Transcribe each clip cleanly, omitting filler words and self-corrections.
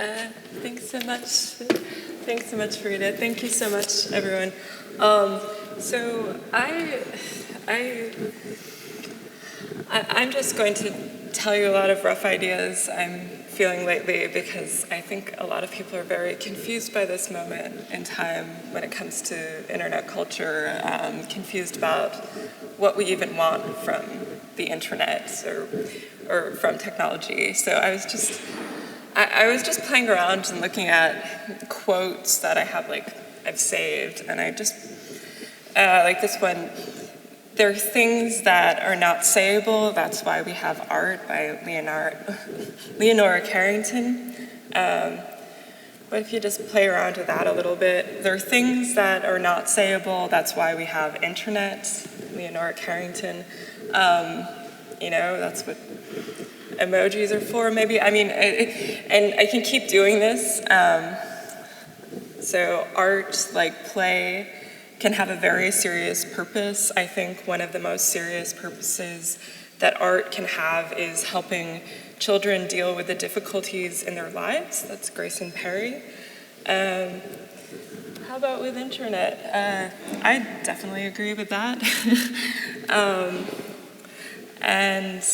Thanks so much. Thanks so much, Farida. Thank you so much, everyone. So I'm just going to tell you a lot of rough ideas I'm feeling lately, because I think a lot of people are very confused by this moment in time when it comes to internet culture, confused about what we even want from the internet or from technology. So I was just playing around and looking at quotes that I've saved, and I just like this one. There are things that are not sayable, that's why we have art, by Leonora Carrington. But if you just play around with that a little bit, there are things that are not sayable, that's why we have internet, Leonora Carrington. That's what emojis are for, maybe. And I can keep doing this. So art, like play, can have a very serious purpose. I think one of the most serious purposes that art can have is helping children deal with the difficulties in their lives. That's Grayson Perry. How about with internet? I definitely agree with that. And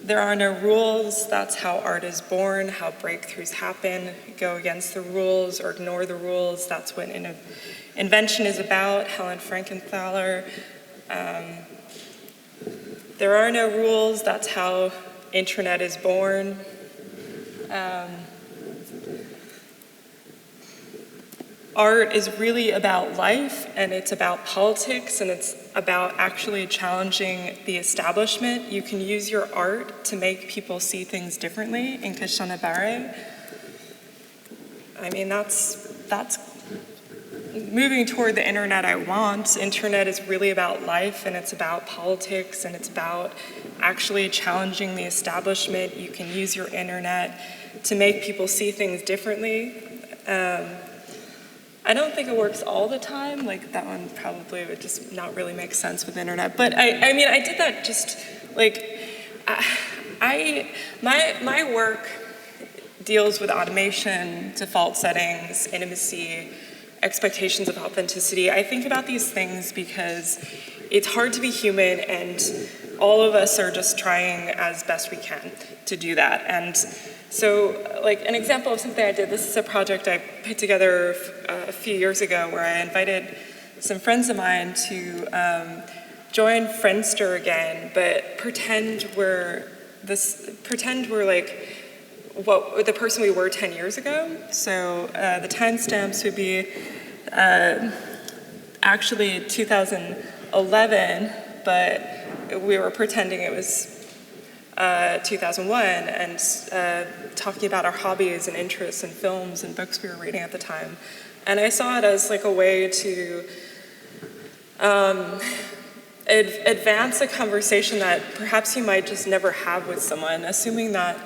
there are no rules, that's how art is born, how breakthroughs happen. Go against the rules or ignore the rules, that's what invention is about, Helen Frankenthaler. There are no rules, that's how internet is born. Art is really about life, and it's about politics, and it's about actually challenging the establishment. You can use your art to make people see things differently. In Kashanabare, that's moving toward the internet I want. Internet is really about life, and it's about politics, and it's about actually challenging the establishment. You can use your internet to make people see things differently. I don't think it works all the time. Like that one probably would just not really make sense with the internet. But I did that just like, my work deals with automation, default settings, intimacy, expectations of authenticity. I think about these things because it's hard to be human, and all of us are just trying as best we can to do that. And so, like an example of something I did, this is a project I put together a few years ago where I invited some friends of mine to join Friendster again, but pretend we're like the person we were 10 years ago. So the timestamps would be actually 2011, but we were pretending it was 2001 and talking about our hobbies and interests and films and books we were reading at the time. And I saw it as like a way to advance a conversation that perhaps you might just never have with someone, assuming that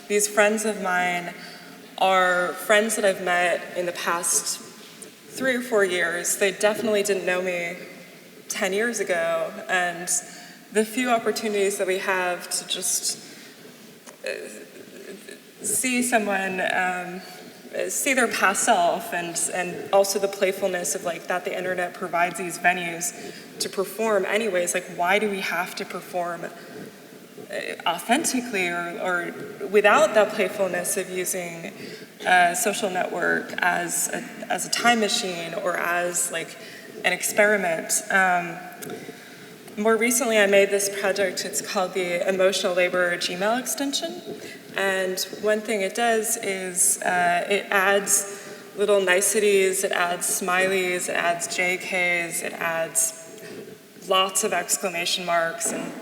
these friends of mine are friends that I've met in the past 3 or 4 years. They definitely didn't know me 10 years ago, and the few opportunities that we have to just see someone, see their past self, and also the playfulness of like that the internet provides these venues to perform anyways. Like, why do we have to perform authentically or without that playfulness of using a social network as a time machine or as like an experiment? More recently, I made this project. It's called the Emotional Labor Gmail extension. And one thing it does is it adds little niceties, it adds smileys, it adds JKs, it adds lots of exclamation marks and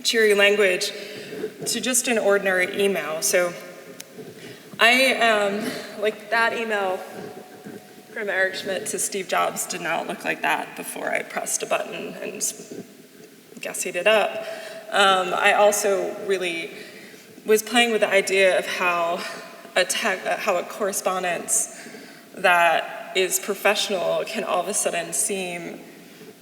cheery language to just an ordinary email. So like that email from Eric Schmidt to Steve Jobs did not look like that before I pressed a button and gussied it up. I also really was playing with the idea of how a correspondence that is professional can all of a sudden seem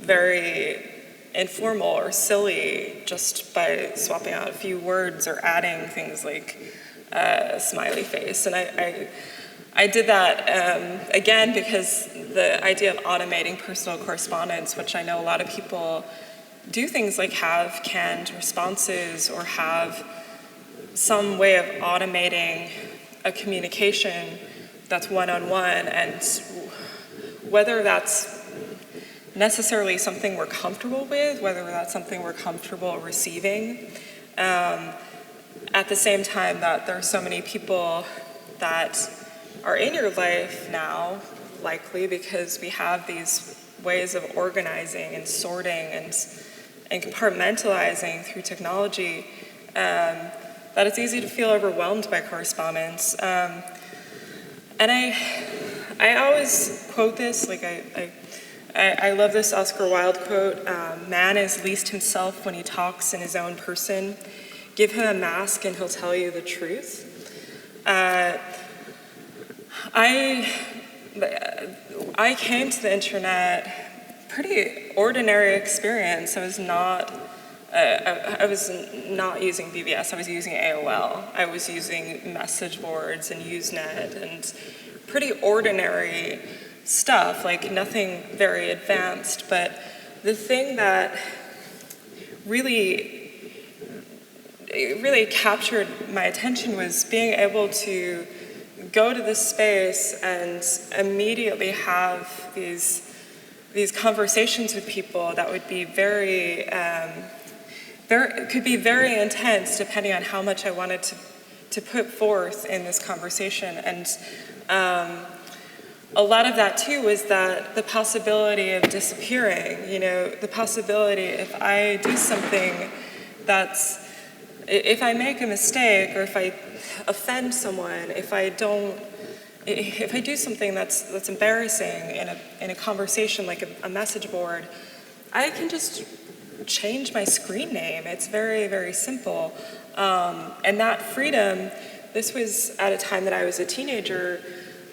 very informal or silly just by swapping out a few words or adding things like smiley face. And I did that again because the idea of automating personal correspondence, which I know a lot of people do things like have canned responses or have some way of automating a communication that's one-on-one, and whether that's necessarily something we're comfortable with, whether that's something we're comfortable receiving, at the same time that there are so many people that are in your life now, likely because we have these ways of organizing and sorting and compartmentalizing through technology, that it's easy to feel overwhelmed by correspondence. And I always quote this, like I love this Oscar Wilde quote, man is least himself when he talks in his own person. Give him a mask and he'll tell you the truth. I came to the internet pretty ordinary experience. I was not using BBS. I was using AOL. I was using message boards and Usenet and pretty ordinary stuff, like nothing very advanced. But the thing that really captured my attention was being able to go to this space and immediately have these conversations with people that would be could be very intense depending on how much I wanted to put forth in this conversation. And a lot of that too was that the possibility of disappearing, the possibility if I do something if I make a mistake or if I offend someone, if I do something that's embarrassing in a conversation like a message board, I can just change my screen name. It's very, very simple. And that freedom, this was at a time that I was a teenager,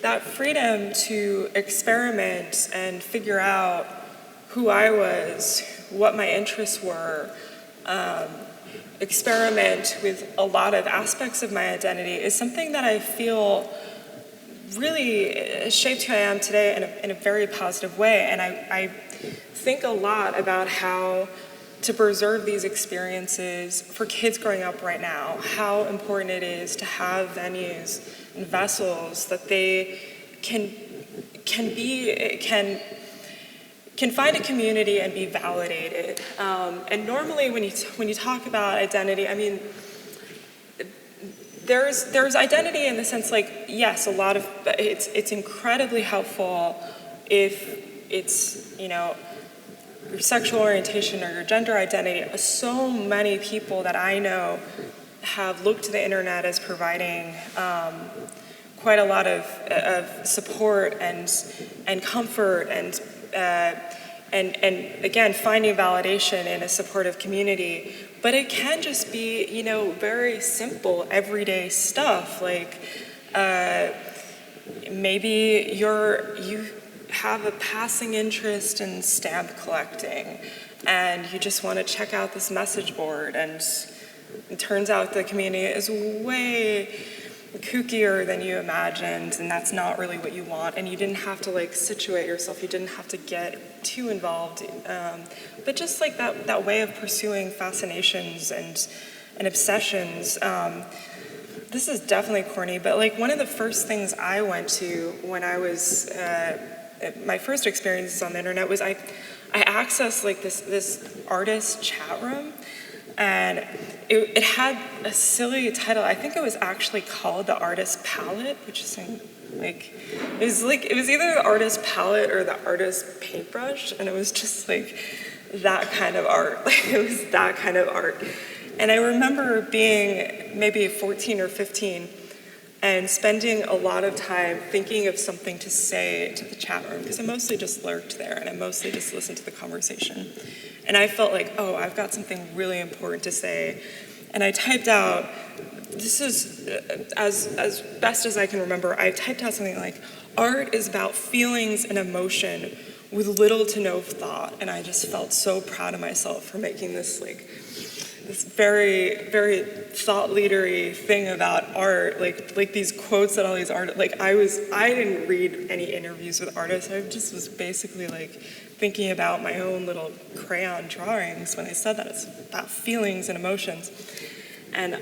that freedom to experiment and figure out who I was, what my interests were, experiment with a lot of aspects of my identity is something that I feel really shaped who I am today in a very positive way. And I think a lot about how to preserve these experiences for kids growing up right now, how important it is to have venues and vessels that they can find a community and be validated. And normally when you talk about identity, I mean, there's identity in the sense like, yes, a lot of, it's incredibly helpful if it's, your sexual orientation or your gender identity. So many people that I know have looked to the internet as providing quite a lot of support and comfort and again, finding validation in a supportive community. But it can just be, very simple, everyday stuff. Like maybe you have a passing interest in stamp collecting, and you just want to check out this message board, and it turns out the community is way kookier than you imagined, and that's not really what you want, and you didn't have to situate yourself, you didn't have to get too involved, but just like that way of pursuing fascinations and obsessions. This is definitely corny, but one of the first things I went to when I was my first experiences on the internet was I accessed this artist chat room. And it had a silly title. I think it was actually called the Artist Palette, which is it was either the Artist Palette or the Artist Paintbrush, and it was just that kind of art. It was that kind of art. And I remember being maybe 14 or 15 and spending a lot of time thinking of something to say to the chat room, because I mostly just lurked there and I mostly just listened to the conversation. And I felt like, oh, I've got something really important to say. And I typed out, this is, as best as I can remember, I typed out something like, art is about feelings and emotion with little to no thought. And I just felt so proud of myself for making this this very, very thought leadery thing about art, like these quotes that all these artists, like I didn't read any interviews with artists. I just was basically like thinking about my own little crayon drawings when I said that. It's about feelings and emotions. And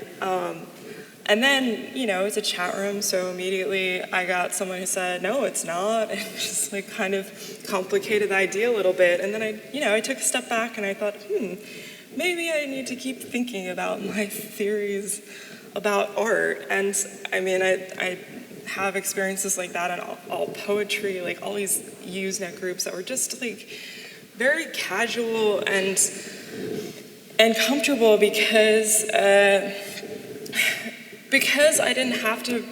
then, it's a chat room, so immediately I got someone who said, no, it's not, and just like kind of complicated the idea a little bit. And then I took a step back and I thought, maybe I need to keep thinking about my theories about art. And I mean, I have experiences like that in all poetry, like all these Usenet groups that were just like very casual and comfortable because I didn't have to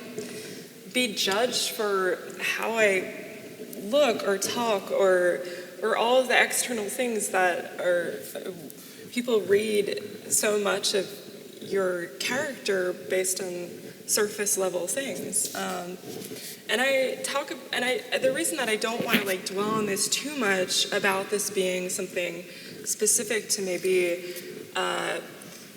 be judged for how I look or talk or all of the external things that people read so much of your character based on surface level things. The reason that I don't want to like dwell on this too much about this being something specific to maybe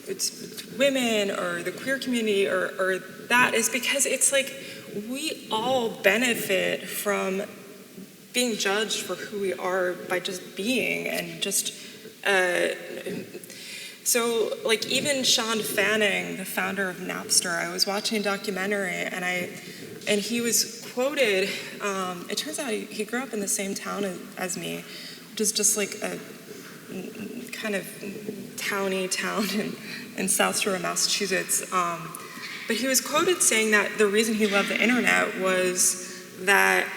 it's women or the queer community or that is because it's like we all benefit from being judged for who we are by just being and just so like even Sean Fanning, the founder of Napster, I was watching a documentary and he was quoted, it turns out he grew up in the same town as me, which is just like a kind of towny town in South Shore, Massachusetts. But he was quoted saying that the reason he loved the internet was that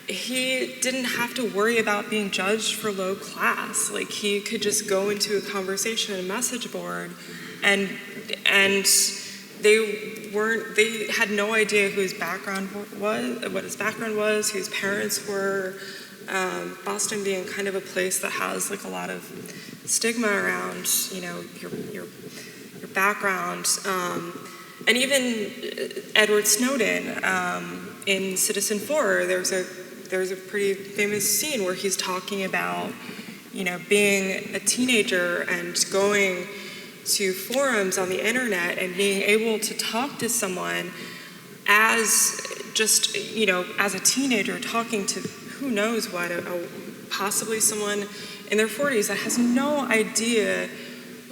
he didn't have to worry about being judged for low class. Like he could just go into a conversation, a message board, and they had no idea who his background was, what his background was, who his parents were. Boston being kind of a place that has like a lot of stigma around, your background, and even Edward Snowden in Citizen 4. There's a pretty famous scene where he's talking about, being a teenager and going to forums on the internet and being able to talk to someone as just, as a teenager talking to who knows what, possibly someone in their 40s that has no idea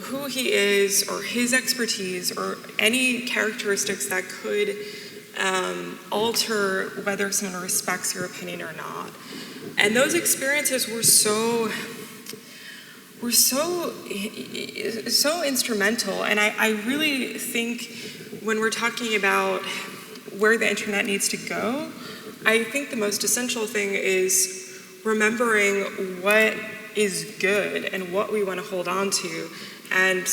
who he is or his expertise or any characteristics that could alter whether someone respects your opinion or not. And those experiences were so instrumental. And I really think when we're talking about where the internet needs to go, I think the most essential thing is remembering what is good and what we want to hold on to. And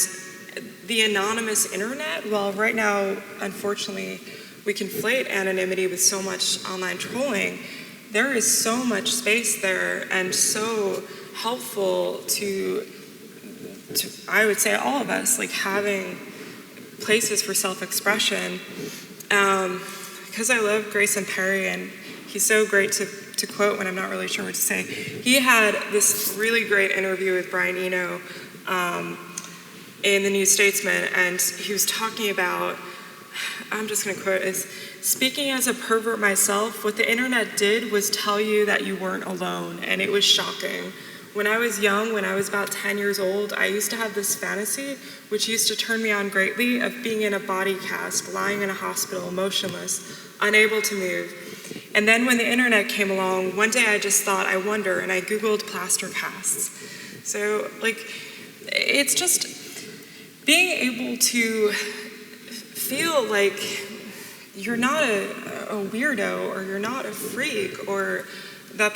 the anonymous internet, well, right now, unfortunately, we conflate anonymity with so much online trolling. There is so much space there and so helpful to I would say all of us, like having places for self-expression. Because I love Grayson Perry, and he's so great to quote when I'm not really sure what to say. He had this really great interview with Brian Eno in the New Statesman, and he was talking about, I'm just going to quote, is, "Speaking as a pervert myself, what the internet did was tell you that you weren't alone, and it was shocking. When I was young, when I was about 10 years old, I used to have this fantasy, which used to turn me on greatly, of being in a body cast, lying in a hospital, motionless, unable to move. And then when the internet came along, one day I just thought, I wonder, and I Googled plaster casts." So, like, it's just being able to feel like you're not a weirdo, or you're not a freak, or that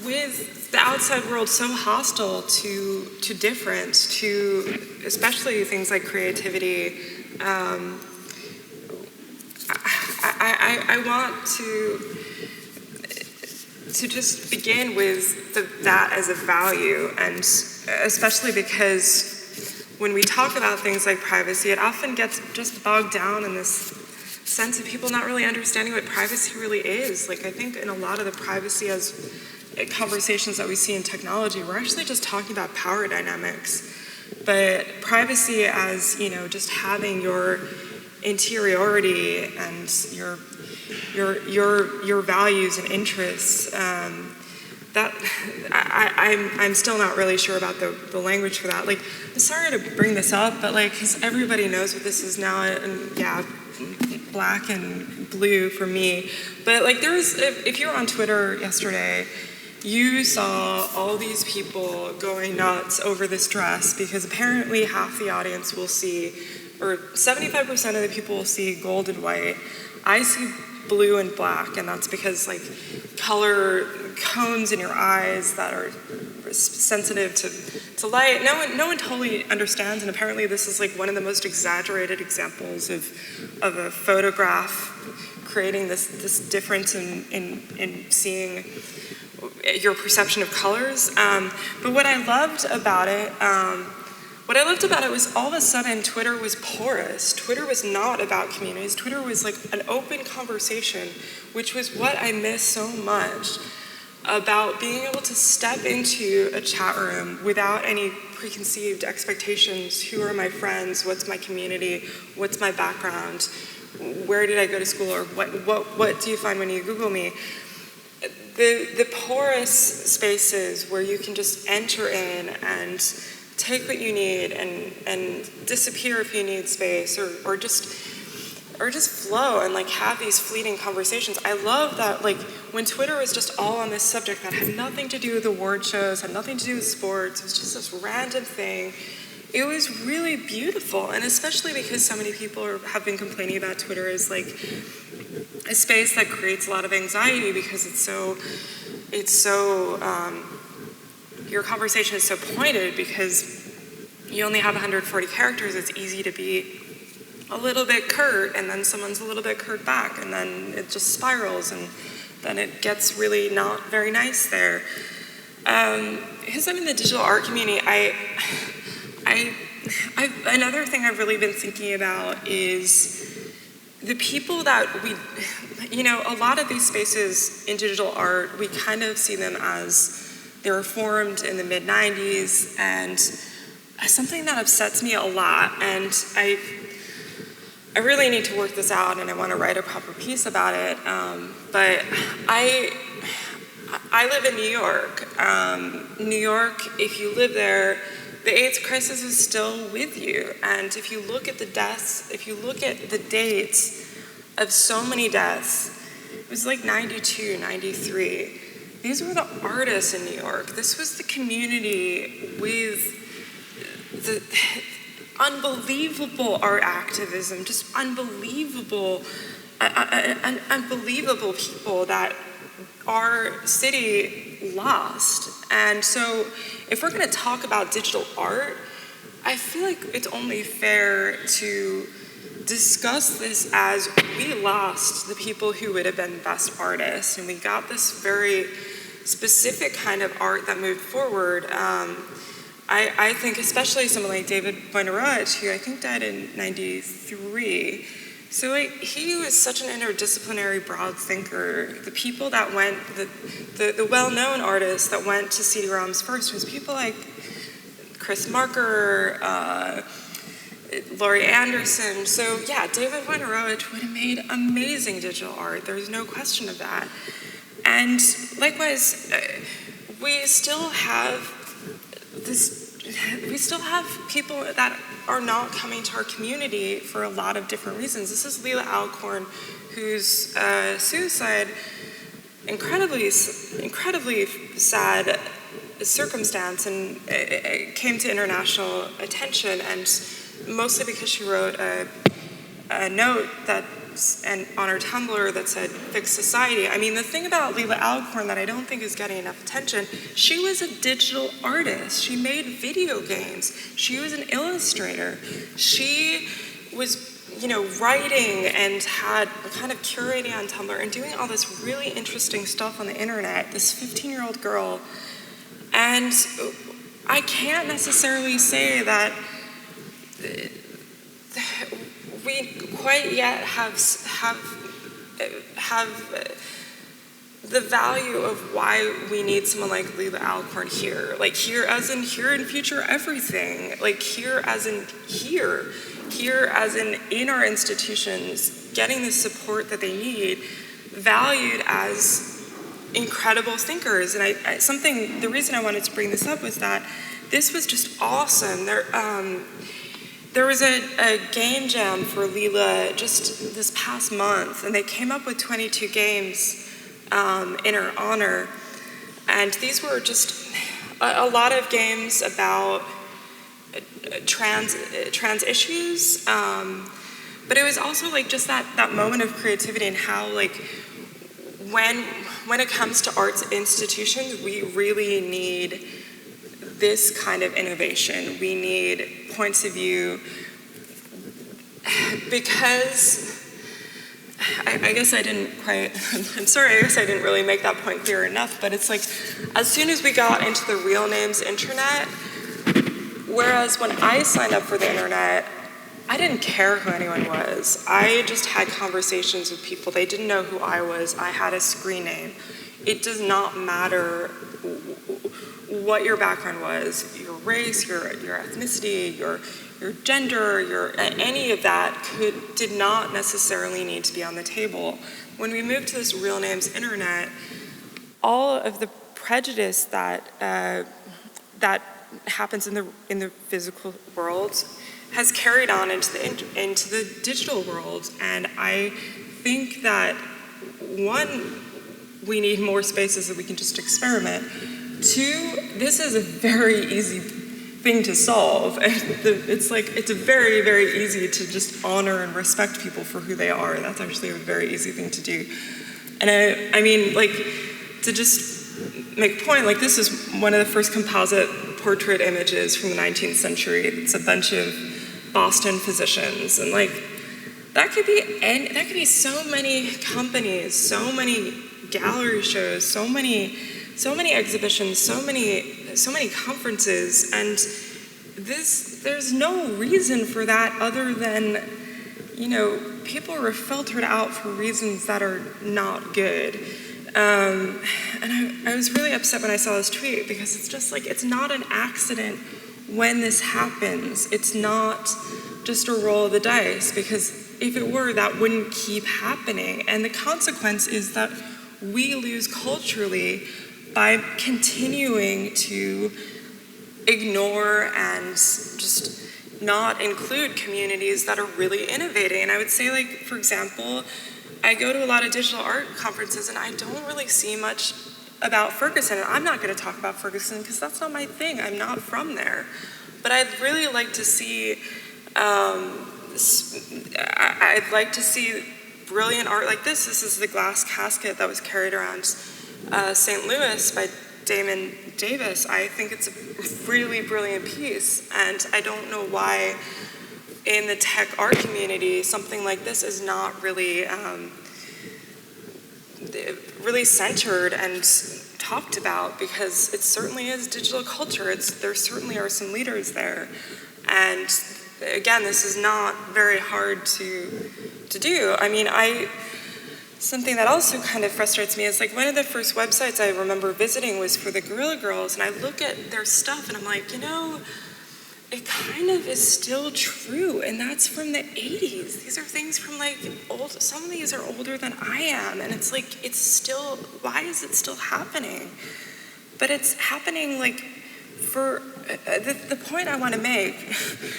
with the outside world so hostile to difference, to especially things like creativity, I want to just begin with that as a value, and especially because when we talk about things like privacy, it often gets just bogged down in this sense of people not really understanding what privacy really is. Like, I think in a lot of the privacy as conversations that we see in technology, we're actually just talking about power dynamics. But privacy as, just having your interiority and your values and interests, that I'm still not really sure about the language for that. Like, I'm sorry to bring this up, but because everybody knows what this is now, and yeah, black and blue for me. But there was, if you were on Twitter yesterday, you saw all these people going nuts over this dress because apparently half the audience will see, or 75% of the people will see gold and white. I see blue and black, and that's because color cones in your eyes that are sensitive to light. No one totally understands, and apparently this is one of the most exaggerated examples of a photograph creating this difference in seeing your perception of colors. But what I loved about it was all of a sudden Twitter was porous. Twitter was not about communities. Twitter was an open conversation, which was what I miss so much about being able to step into a chat room without any preconceived expectations. Who are my friends? What's my community? What's my background? Where did I go to school? Or what do you find when you Google me? The porous spaces where you can just enter in and take what you need and disappear if you need space, or just flow and have these fleeting conversations. I love that when Twitter was just all on this subject that had nothing to do with award shows, had nothing to do with sports, it was just this random thing. It was really beautiful, and especially because so many people have been complaining about Twitter as a space that creates a lot of anxiety because it's so your conversation is so pointed because you only have 140 characters. It's easy to be a little bit curt, and then someone's a little bit curt back, and then it just spirals, and then it gets really not very nice there. Because I'm in the digital art community, another thing I've really been thinking about is the people that a lot of these spaces in digital art, we kind of see them as they were formed in the mid-90s, and something that upsets me a lot, and I really need to work this out, and I want to write a proper piece about it, but I live in New York. New York, if you live there, the AIDS crisis is still with you, and if you look at the deaths, if you look at the dates of so many deaths, it was 92, 93. These were the artists in New York. This was the community with the unbelievable art activism, just unbelievable people that our city lost. And so if we're going to talk about digital art, I feel like it's only fair to discuss this as we lost the people who would have been best artists, and we got this very specific kind of art that moved forward. I think especially someone like David Wojnarowicz, who I think died in 93. So he was such an interdisciplinary, broad thinker. The people that went, the well-known artists that went to CD-ROMs first was people like Chris Marker, Laurie Anderson. So yeah, David Wojnarowicz would have made amazing digital art. There's no question of that. And likewise, we still have people that are not coming to our community for a lot of different reasons. This is Leila Alcorn, whose suicide, incredibly sad circumstance, and it came to international attention, and mostly because she wrote a note on her Tumblr that said, "Fix society." I mean, the thing about Leila Alcorn that I don't think is getting enough attention, she was a digital artist. She made video games. She was an illustrator. She was, writing and had kind of curating on Tumblr and doing all this really interesting stuff on the internet, this 15-year-old girl. And I can't necessarily say that we quite yet have the value of why we need someone like Leila Alcorn here. Like here as in here in FutureEverything. Like here as in here. Here as in our institutions, getting the support that they need, valued as incredible thinkers. And the reason I wanted to bring this up was that this was just awesome. There was a game jam for Leila just this past month, and they came up with 22 games in her honor. And these were just a lot of games about trans issues, but it was also like just that moment of creativity and how like when it comes to arts institutions, we really need this kind of innovation. We need points of view, because I guess I didn't quite, I'm sorry, I guess I didn't really make that point clear enough, but it's like, as soon as we got into the real names internet, whereas when I signed up for the internet, I didn't care who anyone was. I just had conversations with people. They didn't know who I was. I had a screen name. It does not matter what your background was, your race, your ethnicity, your gender, any of that did not necessarily need to be on the table. When we moved to this real names internet, all of the prejudice that happens in the physical world has carried on into the digital world. And I think that, one, we need more spaces that we can just experiment. Two, this is a very easy thing to solve. And it's very, very easy to just honor and respect people for who they are. That's actually a very easy thing to do. And I mean, like, to just make a point, like, this is one of the first composite portrait images from the 19th century. It's a bunch of Boston physicians, and like that could be so many companies, so many gallery shows, so many exhibitions, so many conferences, and there's no reason for that other than, people are filtered out for reasons that are not good. And I was really upset when I saw this tweet, because it's just like, it's not an accident when this happens. It's not just a roll of the dice, because if it were, that wouldn't keep happening. And the consequence is that we lose culturally by continuing to ignore and just not include communities that are really innovating. And I would say, like, for example, I go to a lot of digital art conferences and I don't really see much about Ferguson. And I'm not going to talk about Ferguson because that's not my thing. I'm not from there. But I'd really like to see, I'd like to see brilliant art like this. This is the glass casket that was carried around St. Louis by Damon Davis. I think it's a really brilliant piece. And I don't know why in the tech art community something like this is not really really centered and talked about, because it certainly is digital culture. There certainly are some leaders there. And again, this is not very hard to do. I mean, something that also kind of frustrates me is, like, one of the first websites I remember visiting was for the Guerrilla Girls, and I look at their stuff and I'm like, it kind of is still true, and that's from the 80s. These are things from, like, some of these are older than I am, and it's like, why is it still happening? But it's happening, like, for, the point I want to make,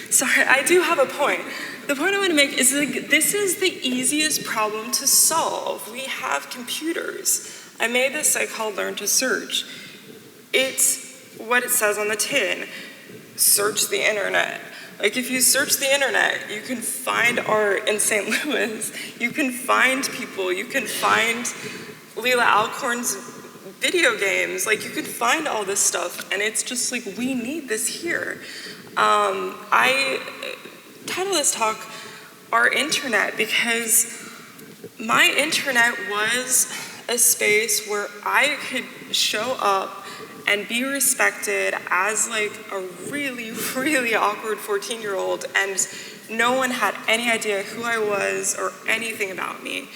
sorry, I do have a point. The point I want to make is, like, this is the easiest problem to solve. We have computers. I made this site called Learn to Search. It's what it says on the tin. Search the internet. Like, if you search the internet, you can find art in St. Louis. You can find people. You can find Leila Alcorn's video games. Like, you can find all this stuff, and it's just like, we need this here. I title this talk Our Internet, because my internet was a space where I could show up and be respected as, like, a really, really awkward 14-year-old, and no one had any idea who I was or anything about me.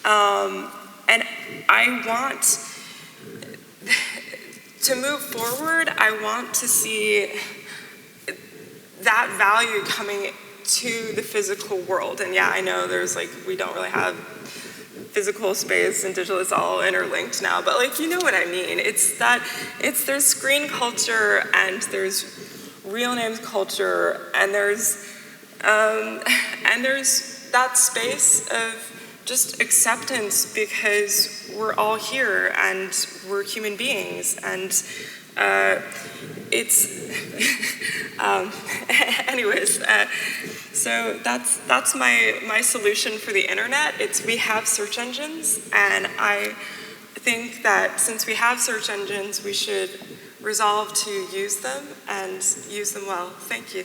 And I want to move forward. I want to see that value coming to the physical world. And yeah, I know there's like, we don't really have physical space and digital, it's all interlinked now, but like, you know what I mean. There's screen culture and there's real names culture and there's that space of just acceptance because we're all here and we're human beings and anyways, so that's my solution for the internet. We have search engines, and I think that since we have search engines, we should resolve to use them and use them well. Thank you.